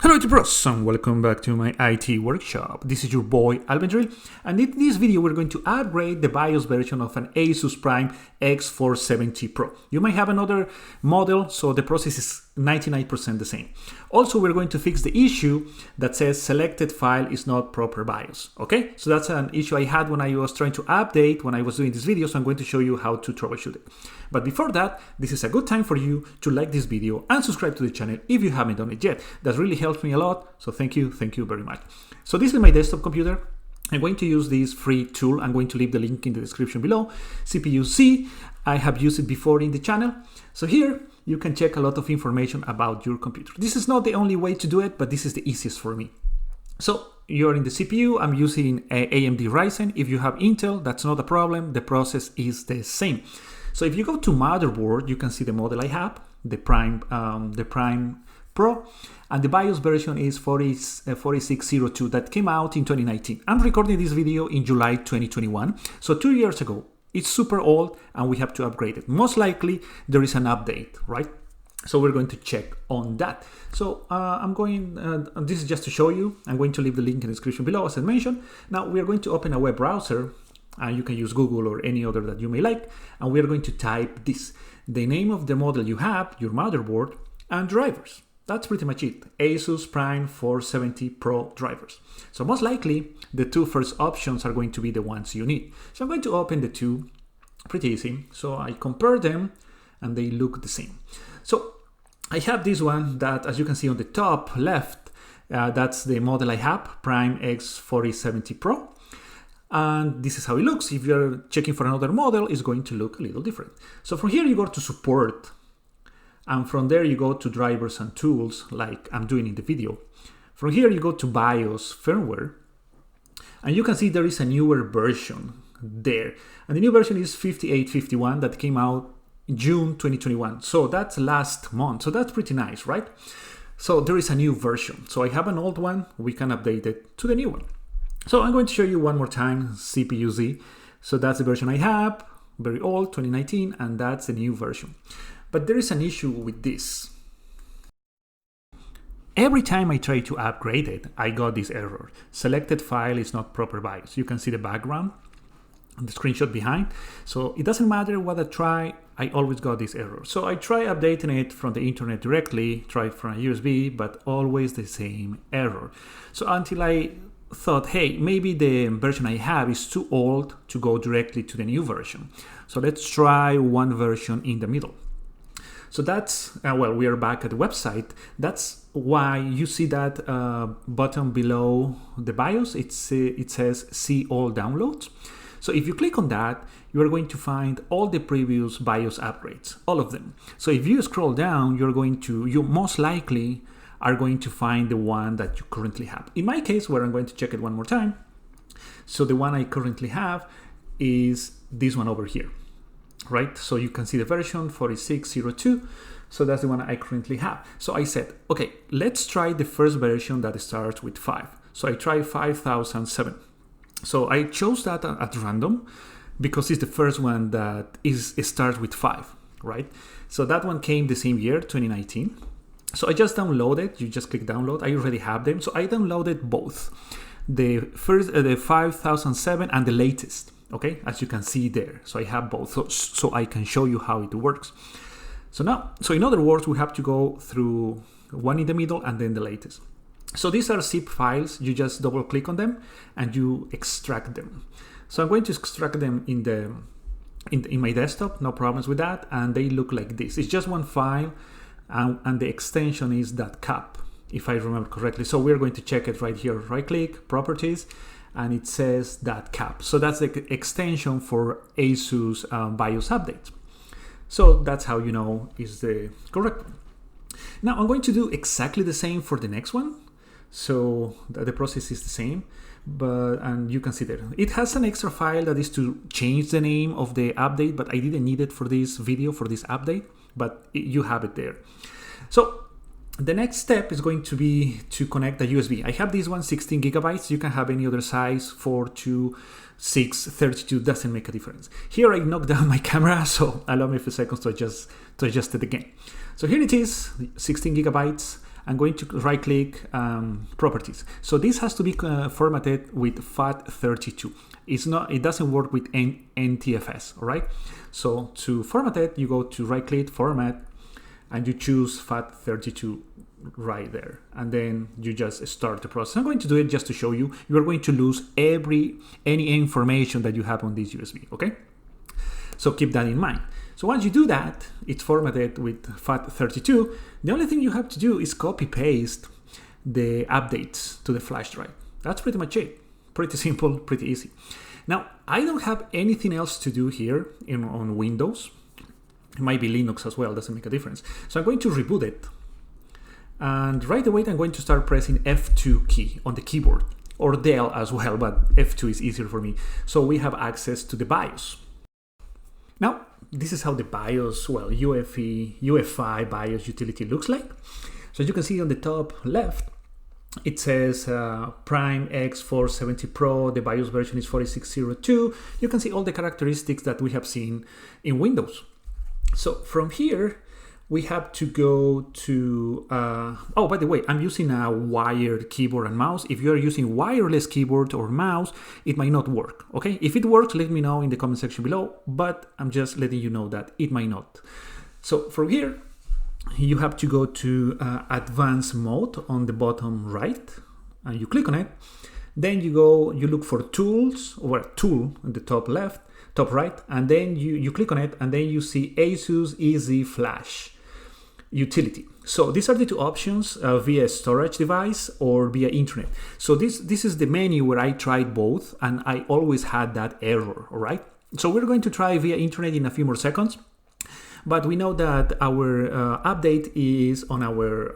Hello IT Pros and welcome back to my IT workshop. This is your boy Alvendril, and in this video we're going to upgrade the BIOS version of an Asus Prime X470 Pro. You might have another model, so the process is 99% the same. Also, we're going to fix the issue that says selected file is not proper BIOS. Okay, so that's an issue I had when I was trying to update when I was doing this video, so I'm going to show you how to troubleshoot it. But before that, this is a good time for you to like this video and subscribe to the channel if you haven't done it yet. That really helps me a lot, so thank you very much. So this is my desktop computer. I'm going to use this free tool. I'm going to leave the link in the description below. CPU-C, I have used it before in the channel. So here you can check a lot of information about your computer. This is not the only way to do it, but this is the easiest for me. So you're in the CPU, I'm using AMD Ryzen. If you have Intel, that's not a problem. The process is the same. So if you go to motherboard, you can see the model I have, the Prime Pro, and the BIOS version is 4602 that came out in 2019. I'm recording this video in July 2021, so 2 years ago. It's super old and we have to upgrade it. Most likely there is an update, right? So we're going to check on that. So this is just to show you. I'm going to leave the link in the description below, as I mentioned. Now we are going to open a web browser. You can use Google or any other that you may like. And we are going to type this, the name of the model you have, your motherboard, and drivers. That's pretty much it. Asus Prime 470 Pro drivers. So most likely the two first options are going to be the ones you need. So I'm going to open the two, pretty easy. So I compare them and they look the same. So I have this one that, as you can see on the top left, that's the model I have, Prime X470 Pro. And this is how it looks. If you're checking for another model, it's going to look a little different. So from here you go to support. And from there you go to drivers and tools, like I'm doing in the video. From here you go to BIOS firmware, and you can see there is a newer version there. And the new version is 5851 that came out in June 2021. So that's last month. So that's pretty nice, right? So there is a new version. So I have an old one, we can update it to the new one. So I'm going to show you one more time, CPU-Z. So that's the version I have, very old, 2019, and that's the new version. But there is an issue with this. Every time I try to upgrade it, I got this error. Selected file is not proper BIOS. You can see the background and the screenshot behind. So it doesn't matter what I try, I always got this error. So I try updating it from the internet directly, try it from a USB, but always the same error. So until I thought, hey, maybe the version I have is too old to go directly to the new version. So let's try one version in the middle. So that's, well, we are back at the website. That's why you see that button below the BIOS. It says see all downloads. So if you click on that, you are going to find all the previous BIOS upgrades, all of them. So if you scroll down, you most likely are going to find the one that you currently have. In my case, where I'm going to check it one more time. So the one I currently have is this one over here. Right, so you can see the version 4602. So that's the one I currently have. So I said, okay, let's try the first version that starts with 5. So I tried 5007. So I chose that at random because it's the first one that starts with 5, right? So that one came the same year, 2019. So I just downloaded. You just click download. I already have them. So I downloaded both the 5007 and the latest. Okay, as you can see there. So I have both, so I can show you how it works. So in other words, we have to go through one in the middle and then the latest. So these are zip files. You just double click on them and you extract them. So I'm going to extract them in my desktop, no problems with that. And they look like this. It's just one file and the extension is .cap, if I remember correctly. So we're going to check it right here, right click, properties, and it says .cap. So that's the extension for Asus BIOS update. So that's how you know is the correct one. Now I'm going to do exactly the same for the next one. So the process is the same, and you can see there. It has an extra file that is to change the name of the update, but I didn't need it for this video, for this update, but you have it there. So the next step is going to be to connect the USB. I have this one 16 gigabytes. You can have any other size, 4, 2, 6, 32, doesn't make a difference. Here I knocked down my camera, so allow me a few seconds to adjust it again. So here it is, 16 gigabytes. I'm going to right click properties. So this has to be formatted with FAT32. It doesn't work with NTFS, all right? So to format it, you go to right click format and you choose FAT32 right there, and then you just start the process. I'm going to do it just to show you. You are going to lose any information that you have on this USB, okay? So keep that in mind. So once you do that, it's formatted with FAT32. The only thing you have to do is copy paste the updates to the flash drive. That's pretty much it. Pretty simple, pretty easy. Now, I don't have anything else to do here on Windows. It might be Linux as well, doesn't make a difference. So I'm going to reboot it. And right away, I'm going to start pressing F2 key on the keyboard, or Del as well, but F2 is easier for me. So we have access to the BIOS. Now, this is how the BIOS, well, UEFI BIOS utility looks like. So as you can see on the top left, it says Prime X470 Pro, the BIOS version is 4602. You can see all the characteristics that we have seen in Windows. So from here, we have to go to, oh, by the way, I'm using a wired keyboard and mouse. If you're using wireless keyboard or mouse, it might not work, okay? If it works, let me know in the comment section below, but I'm just letting you know that it might not. So from here, you have to go to advanced mode on the bottom right, and you click on it. Then you look for tools, or tool on the top left, top right, and then you click on it, and then you see Asus Easy Flash utility. So these are the two options, via storage device or via internet. So this is the menu where I tried both, and I always had that error, all right? So we're going to try via internet in a few more seconds, but we know that our update is on our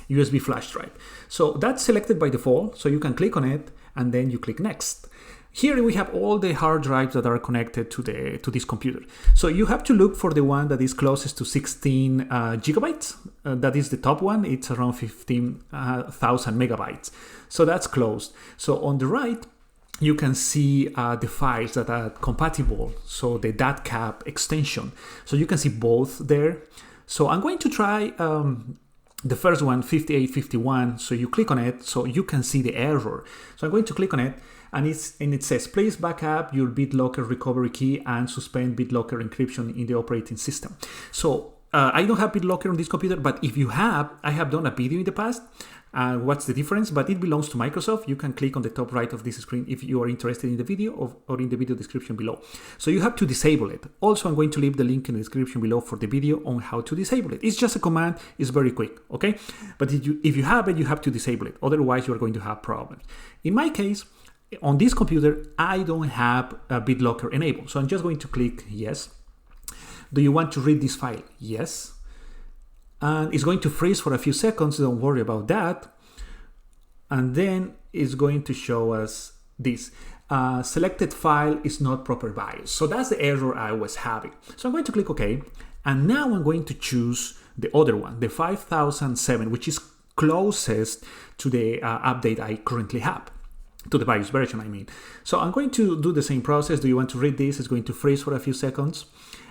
USB flash drive. So that's selected by default, so you can click on it, and then you click next. Here we have all the hard drives that are connected to this computer. So you have to look for the one that is closest to 16 gigabytes. That is the top one. It's around 15,000 megabytes. So that's closed. So on the right, you can see the files that are compatible. So the DATCAP extension. So you can see both there. So I'm going to try the first one, 5851. So you click on it so you can see the error. So I'm going to click on it. And it says, please back up your BitLocker recovery key and suspend BitLocker encryption in the operating system. So I don't have BitLocker on this computer, but if you have, I have done a video in the past. What's the difference? But it belongs to Microsoft. You can click on the top right of this screen if you are interested in the video or in the video description below. So you have to disable it. Also, I'm going to leave the link in the description below for the video on how to disable it. It's just a command. It's very quick, okay? But if you have it, you have to disable it. Otherwise, you're going to have problems. In my case, on this computer, I don't have a BitLocker enabled. So I'm just going to click yes. Do you want to read this file? Yes. And it's going to freeze for a few seconds. Don't worry about that. And then it's going to show us this. Selected file is not proper BIOS. So that's the error I was having. So I'm going to click OK. And now I'm going to choose the other one, the 5007, which is closest to the update I currently have. To the BIOS version, I mean. So I'm going to do the same process. Do you want to read this? It's going to freeze for a few seconds.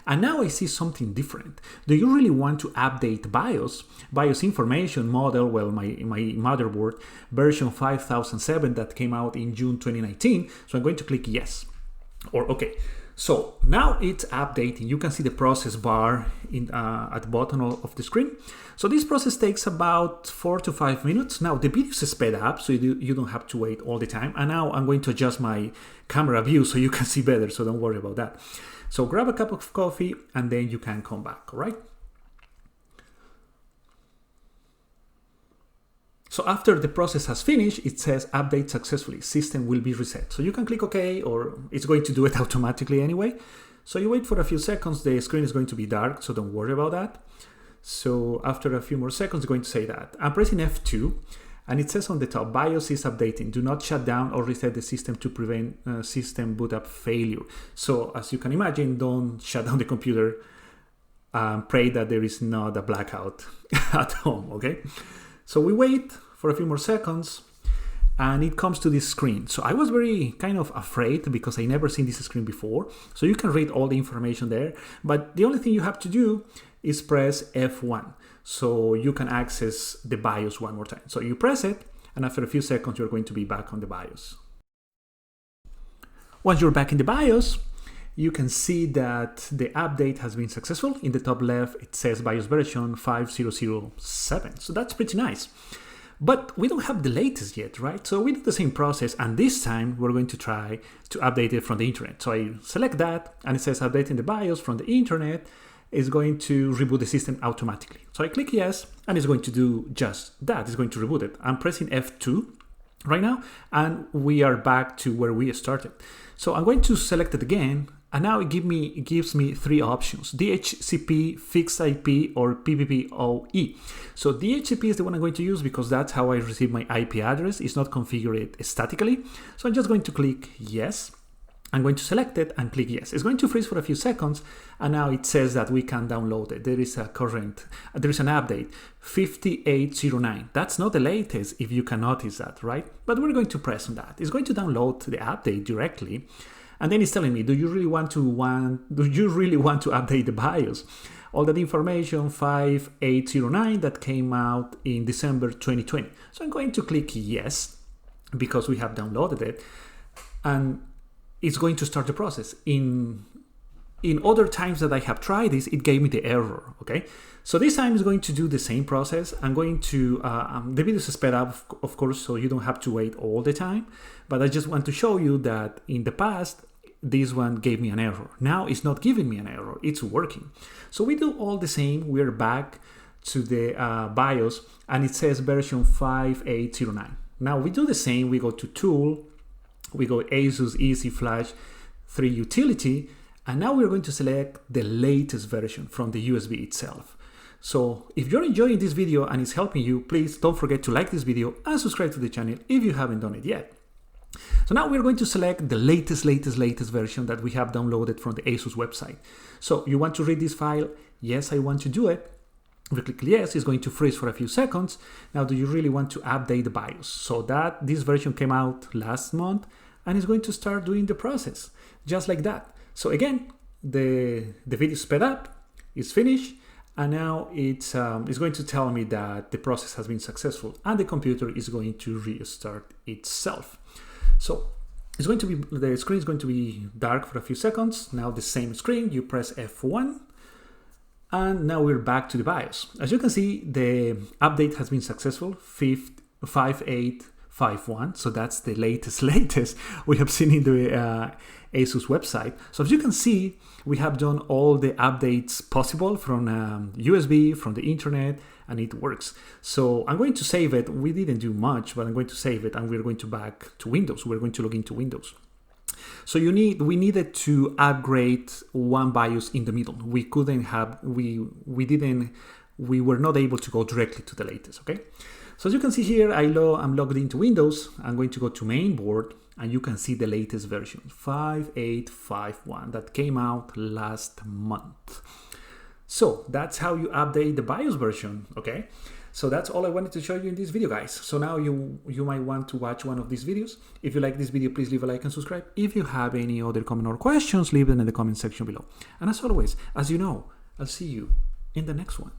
And now I see something different. Do you really want to update BIOS information model? Well, my motherboard version 5007 that came out in June 2019. So I'm going to click yes or okay. So now it's updating. You can see the process bar at the bottom of the screen. So this process takes about 4 to 5 minutes. Now the video is sped up, so you don't have to wait all the time. And now I'm going to adjust my camera view so you can see better, so don't worry about that. So grab a cup of coffee and then you can come back, all right? So after the process has finished, it says update successfully, system will be reset. So you can click OK, or it's going to do it automatically anyway. So you wait for a few seconds, the screen is going to be dark, so don't worry about that. So after a few more seconds, it's going to say that. I'm pressing F2, and it says on the top, BIOS is updating. Do not shut down or reset the system to prevent system boot up failure. So as you can imagine, don't shut down the computer. Pray that there is not a blackout at home, okay? So we wait for a few more seconds, and it comes to this screen. So I was very kind of afraid because I never seen this screen before. So you can read all the information there, but the only thing you have to do is press F1. so you can access the BIOS one more time. So you press it, and after a few seconds, you're going to be back on the BIOS. Once you're back in the BIOS, you can see that the update has been successful. In the top left, it says BIOS version 5007. So that's pretty nice. But we don't have the latest yet, right? So we do the same process, and this time we're going to try to update it from the internet. So I select that, and it says updating the BIOS from the internet is going to reboot the system automatically. So I click yes, and it's going to do just that. It's going to reboot it. I'm pressing F2 right now, and we are back to where we started. So I'm going to select it again, and now it gives me three options: DHCP, fixed IP, or PPPoE. So DHCP is the one I'm going to use because that's how I receive my IP address. It's not configured statically. So I'm just going to click yes. I'm going to select it and click yes. It's going to freeze for a few seconds, and now it says that we can download it. There is an update 5809. That's not the latest, if you can notice that, right? But we're going to press on that. It's going to download the update directly, and then it's telling me, do you really want to update the BIOS? All that information 5809 that came out in December 2020. So I'm going to click yes because we have downloaded it, and it's going to start the process. In other times that I have tried this, it gave me the error, okay? So this time it's going to do the same process. I'm going to, the video is sped up, of course, so you don't have to wait all the time, but I just want to show you that in the past, this one gave me an error. Now it's not giving me an error, it's working. So we do all the same. We're back to the BIOS, and it says version 5809. Now we do the same. We go to Tool, we go Asus Easy Flash 3 Utility, and now we're going to select the latest version from the USB itself. So if you're enjoying this video and it's helping you, please don't forget to like this video and subscribe to the channel if you haven't done it yet. So now we're going to select the latest version that we have downloaded from the Asus website. So you want to read this file? Yes, I want to do it. If you click yes, it's going to freeze for a few seconds. Now, do you really want to update the BIOS? So that this version came out last month, and it's going to start doing the process just like that. So again, the video sped up, it's finished, and now it's going to tell me that the process has been successful and the computer is going to restart itself. So it's going to be, the screen is going to be dark for a few seconds. Now the same screen, you press F1, and now we're back to the BIOS. As you can see, the update has been successful, 5851. So that's the latest we have seen in the Asus website. So as you can see, we have done all the updates possible from USB, from the internet, and it works. So I'm going to save it. We didn't do much, but I'm going to save it, and we're going to back to Windows. We're going to log into Windows. So we needed to upgrade one BIOS in the middle. We were not able to go directly to the latest, okay? So as you can see here, I'm logged into Windows. I'm going to go to mainboard, and you can see the latest version, 5851, that came out last month. So that's how you update the BIOS version, okay? So that's all I wanted to show you in this video, guys. So now you might want to watch one of these videos. If you like this video, please leave a like and subscribe. If you have any other comment or questions, leave them in the comment section below. And as always, as you know, I'll see you in the next one.